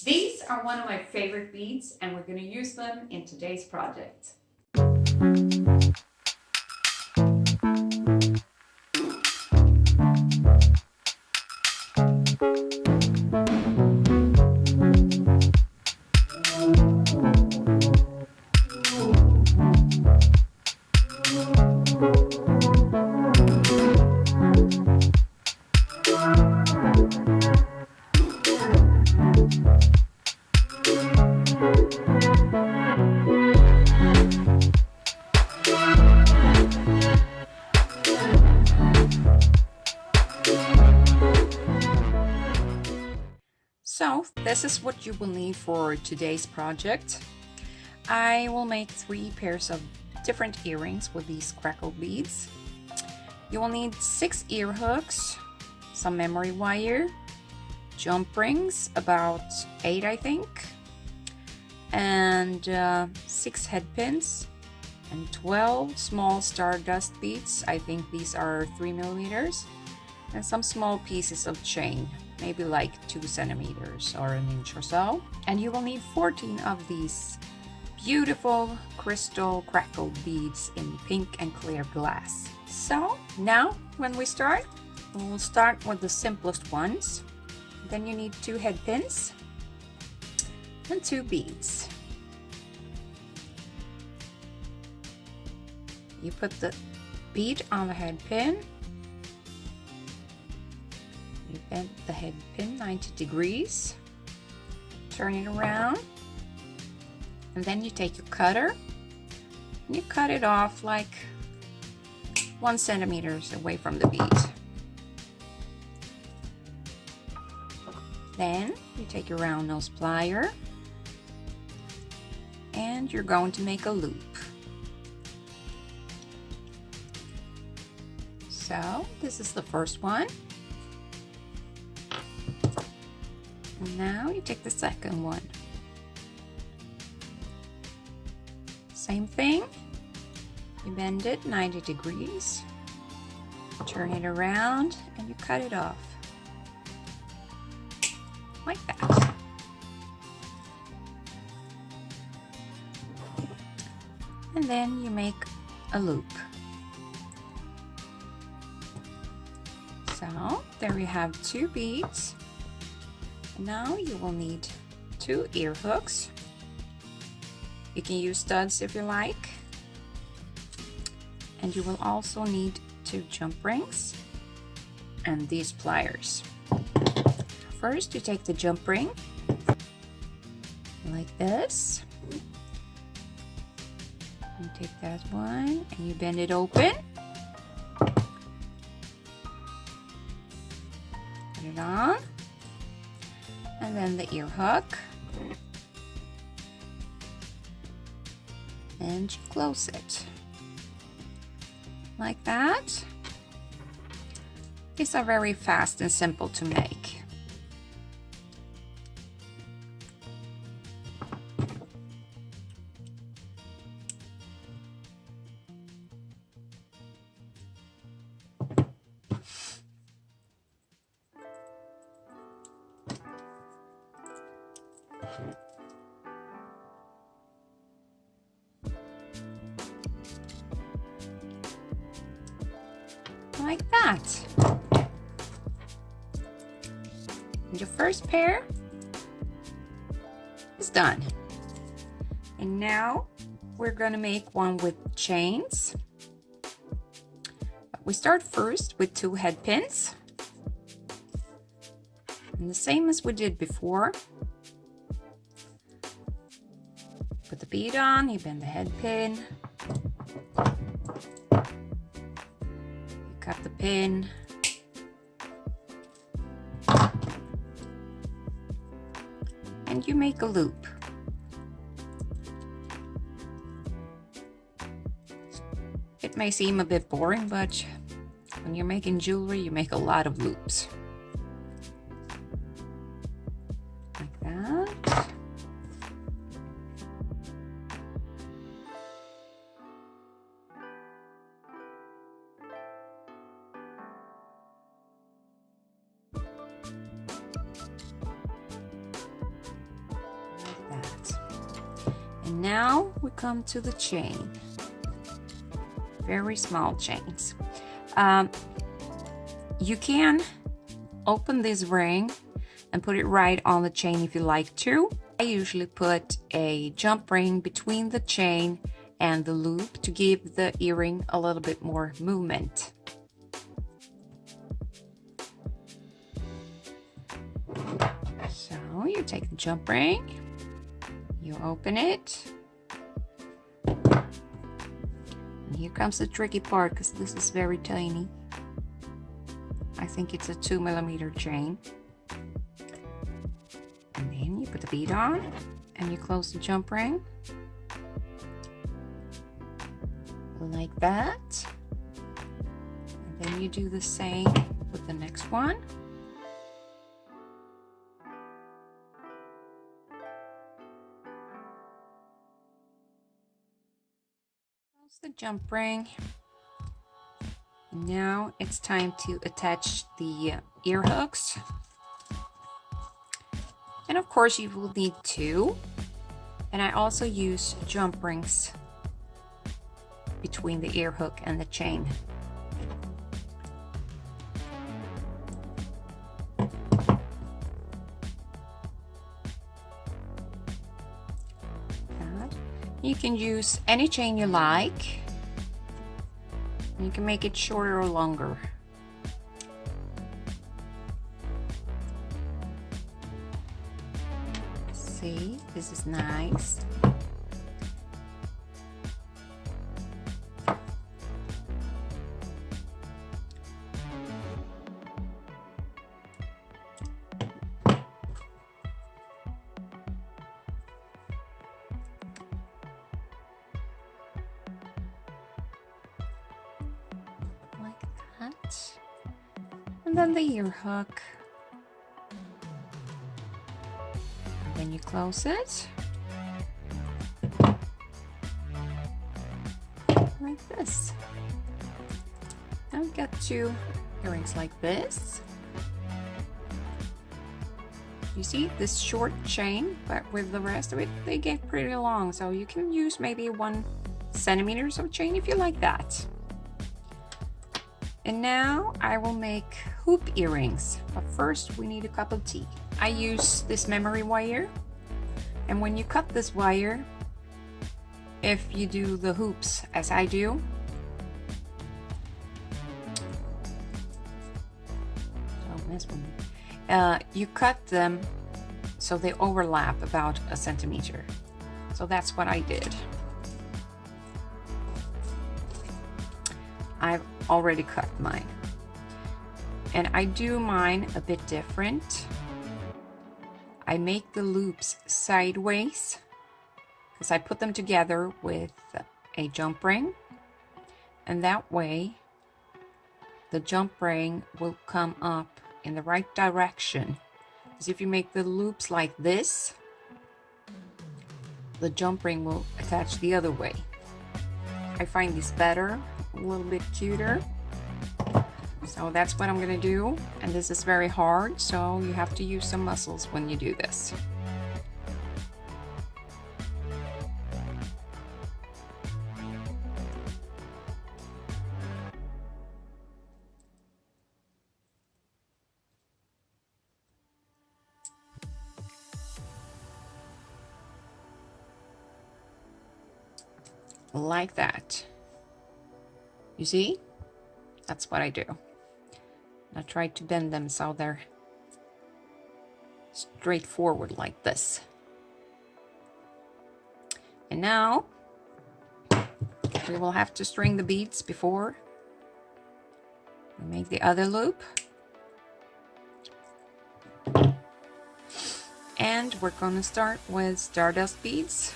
These are one of my favorite beads, and we're going to use them in today's project. So this is what you will need for today's project. I will make 3 pairs of different earrings with these crackle beads. You will need 6 ear hooks, some memory wire, jump rings, about 8 I think, and 6 head pins, and 12 small stardust beads. I think these are 3 millimeters, and some small pieces of chain, maybe like 2 centimeters or an inch or so. And you will need 14 of these beautiful crystal crackle beads in pink and clear glass. So now when we start, we'll start with the simplest ones. Then you need 2 head pins and 2 beads. You put the bead on the head pin. You bend the head pin 90 degrees, turn it around, and then you take your cutter and you cut it off like 1 centimeter away from the bead. Then you take your round nose plier and you're going to make a loop. So this is the first one. And now you take the second one. Same thing. You bend it 90 degrees, turn it around, and you cut it off. Like that. And then you make a loop. So there we have 2 beads. Now you will need 2 ear hooks. You can use studs if you like. And you will also need 2 jump rings and these pliers. First you take the jump ring like this. You take that one and you bend it open. Put it on. And then the ear hook, and you close it like that. These are very fast and simple to make. Like that. And your first pair is done. And now we're going to make one with chains. We start first with 2 head pins. And the same as we did before. Put the bead on, you bend the head pin. Cut the pin. And you make a loop. It may seem a bit boring, but when you're making jewelry, you make a lot of loops. Like that. Now we come to the chain. Very small chains. You can open this ring and put it right on the chain if you like to. I usually put a jump ring between the chain and the loop to give the earring a little bit more movement. So you take the jump ring, you open it, and here comes the tricky part because this is very tiny. I think it's a 2mm chain. And then you put the bead on and you close the jump ring like that. And then you do the same with the next one. Close the jump ring. Now it's time to attach the ear hooks. And of course you will need two. And I also use jump rings between the ear hook and the chain. You can use any chain you like. You can make it shorter or longer. See, this is nice. And then the ear hook. And then you close it like this. Now we've got two earrings like this. You see this short chain, but with the rest of it, they get pretty long. So you can use maybe 1 centimeter of chain if you like that. And now I will make hoop earrings, but first we need a cup of tea. I use this memory wire, and when you cut this wire, if you do the hoops as I do, don't mess with me. You cut them so they overlap about 1 centimeter. So that's what I did. I've already cut mine, and I do mine a bit different. I make the loops sideways because I put them together with a jump ring, and that way the jump ring will come up in the right direction. Because if you make the loops like this, the jump ring will attach the other way. I find this better, a little bit cuter. So that's what I'm gonna do, and this is very hard, so you have to use some muscles when you do this. Like that. You see? That's what I do. I try to bend them so they're straight forward like this. And now we will have to string the beads before we make the other loop. And we're gonna start with stardust beads.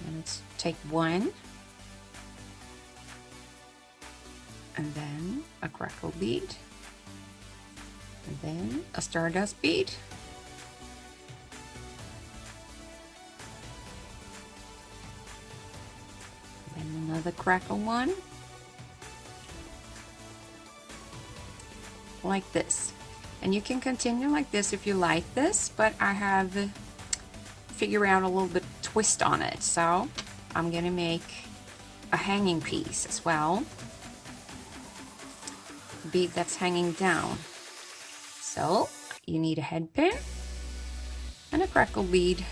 And let's take 1. And then a crackle bead, and then a stardust bead, and then another crackle one, like this. And you can continue like this if you like this, but I have figure out a little bit twist on it. So I'm gonna make a hanging piece as well. Bead that's hanging down. So you need a head pin and a crackle bead.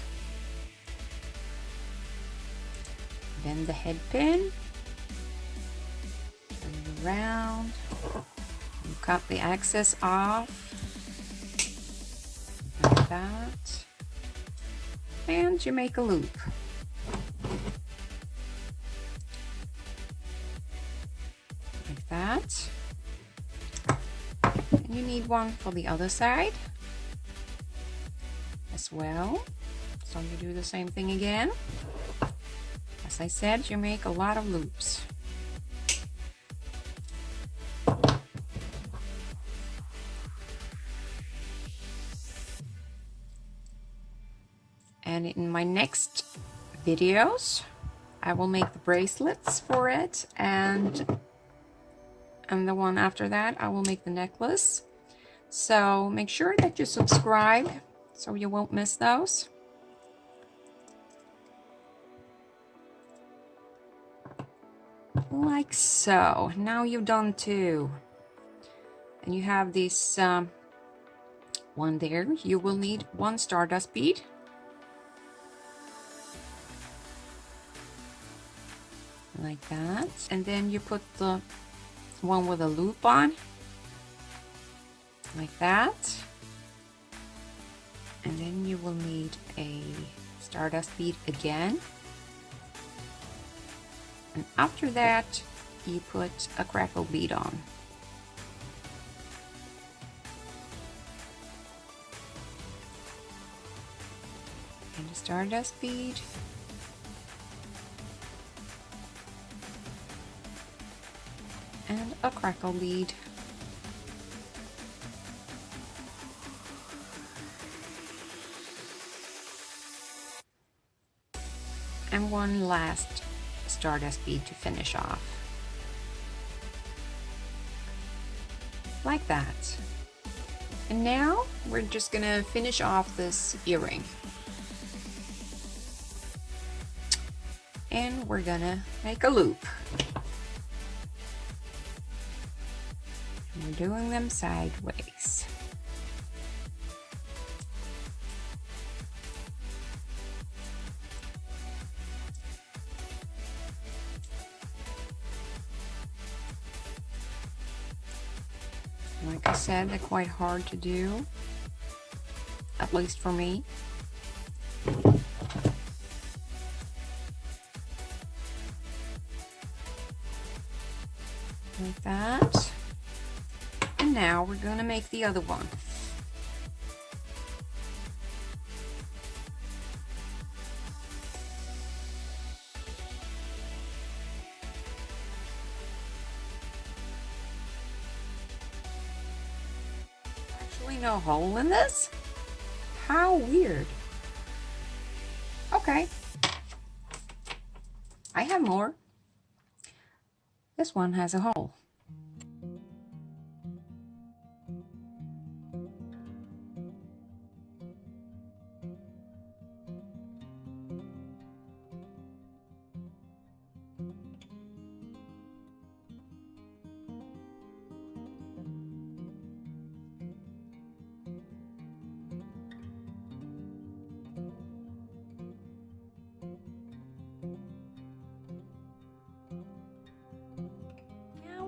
Then the head pin, turn it around, you cut the excess off, like that, and you make a loop. Like that. And you need one for the other side as well. So you do the same thing again. As I said, you make a lot of loops. And in my next videos, I will make the bracelets for it, and the one after that, I will make the necklace. So make sure that you subscribe so you won't miss those. Like so. Now you've done two. And you have this one there. You will need one stardust bead. Like that. And then you put the one with a loop on. Like that. And then you will need a stardust bead again. And after that, you put a crackle bead on. And a stardust bead. And a crackle bead. And one last stardust bead to finish off. Like that. And now we're just gonna finish off this earring. And we're gonna make a loop. And we're doing them sideways. Like I said, they're quite hard to do, at least for me. Like that. And now we're going to make the other one. No hole in this? How weird. Okay. I have more. This one has a hole.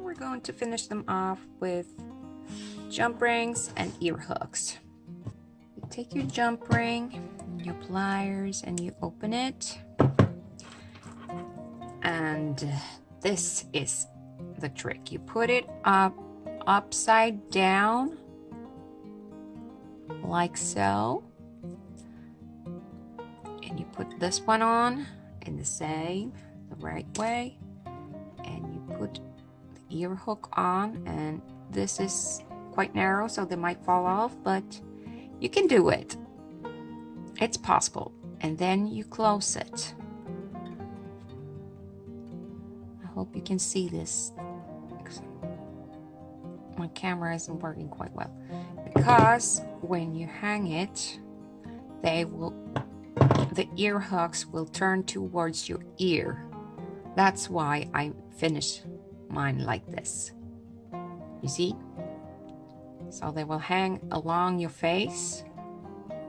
We're going to finish them off with jump rings and ear hooks. You take your jump ring, and your pliers, and you open it. And this is the trick. You put it upside down, like so. And you put this one on in the right way. And you put ear hook on, and this is quite narrow, so they might fall off, but you can do it. It's possible. And then you close it. I hope you can see this. My camera isn't working quite well, because when you hang it, they the ear hooks will turn towards your ear. That's why I finish mine like this. You see? So they will hang along your face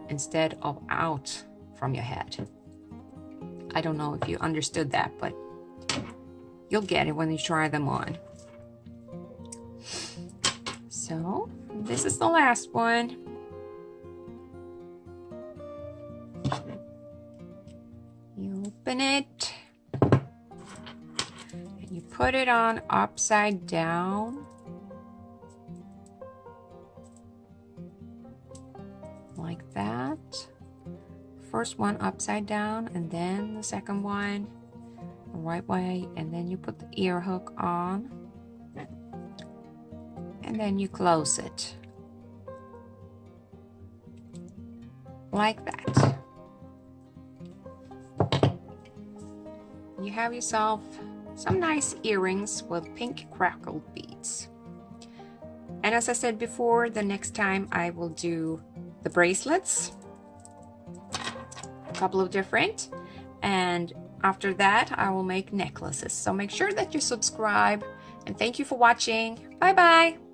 instead of out from your head. I don't know if you understood that, but you'll get it when you try them on. So this is the last one. You open it and you put it on upside down. Like that. First one upside down and then the second one the right way, and then you put the ear hook on and then you close it like that. You have yourself some nice earrings with pink crackle beads. And as I said before, the next time I will do the bracelets, a couple of different, and after that I will make necklaces. So make sure that you subscribe, and thank you for watching. Bye bye.